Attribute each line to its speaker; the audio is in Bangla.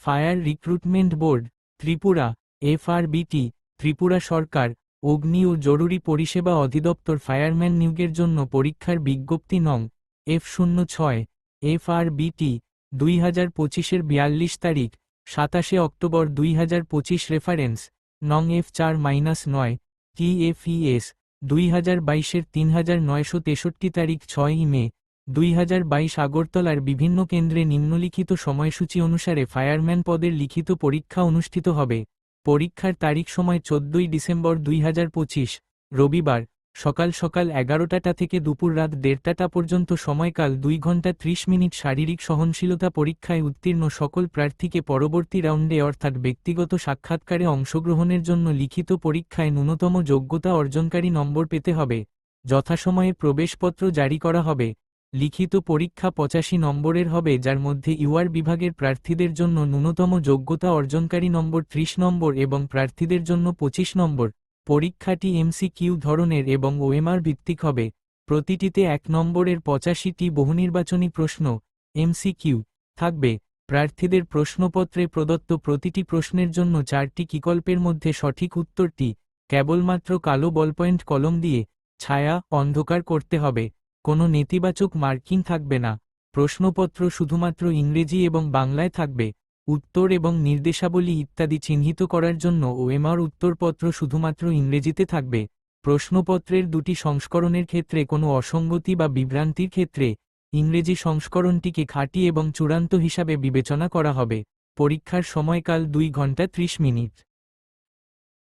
Speaker 1: Fire recruitment board, Tripura, FRBT, Tripura সরকার, অগ্নি ও জরুরি পরিষেবা অধিদপ্তর ফায়ারম্যান নিয়োগের জন্য পরীক্ষার বিজ্ঞপ্তি নং F06, FRBT, 2025-এর 42 তারিখ, 27 অক্টোবর 2025 রেফারেন্স, নং F4-9, TFES, 2022-এর 3963 তারিখ 6 মে, 2022 আগরতলার বিভিন্ন কেন্দ্রে নিম্নলিখিত সময়সূচি অনুসারে ফায়ারম্যান পদের লিখিত পরীক্ষা অনুষ্ঠিত হবে। পরীক্ষার তারিখ সময় 14 ডিসেম্বর 2025, রবিবার, সকাল সকাল 11টা থেকে দুপুর রাত 1:30টা পর্যন্ত সময়কাল 2 ঘন্টা 30 মিনিট। শারীরিক সহনশীলতা পরীক্ষায় উত্তীর্ণ সকল প্রার্থীকে পরবর্তী রাউন্ডে অর্থাৎ ব্যক্তিগত সাক্ষাৎকারে অংশগ্রহণের জন্য লিখিত পরীক্ষায় ন্যূনতম যোগ্যতা অর্জনকারী নম্বর পেতে হবে। যথাসময়ে প্রবেশপত্র জারি করা হবে। লিখিত পরীক্ষা 85 নম্বরের হবে, যার মধ্যে UR বিভাগের প্রার্থীদের জন্য ন্যূনতম যোগ্যতা অর্জনকারী নম্বর 30 নম্বর এবং প্রার্থীদের জন্য 25 নম্বর। পরীক্ষাটি MCQ ধরনের এবং OMR ভিত্তিক হবে। প্রতিটিতে 1 নম্বরের 85টি বহুনির্বাচনী প্রশ্ন MCQ থাকবে। প্রার্থীদের প্রশ্নপত্রে প্রদত্ত প্রতিটি প্রশ্নের জন্য 4টি বিকল্পের মধ্যে সঠিক উত্তরটি কেবলমাত্র কালো বলপয়েন্ট কলম দিয়ে ছায়া অন্ধকার করতে হবে। কোনো নেতিবাচক মার্কিং থাকবে না। প্রশ্নপত্র শুধুমাত্র ইংরেজি এবং বাংলায় থাকবে। উত্তর এবং নির্দেশাবলী ইত্যাদি চিহ্নিত করার জন্য OMR উত্তরপত্র শুধুমাত্র ইংরেজিতে থাকবে। প্রশ্নপত্রের 2টি সংস্করণের ক্ষেত্রে কোনো অসঙ্গতি বা বিভ্রান্তির ক্ষেত্রে ইংরেজি সংস্করণটিকে খাঁটি এবং চূড়ান্ত হিসাবে বিবেচনা করা হবে। পরীক্ষার সময়কাল 2 ঘন্টা 30 মিনিট।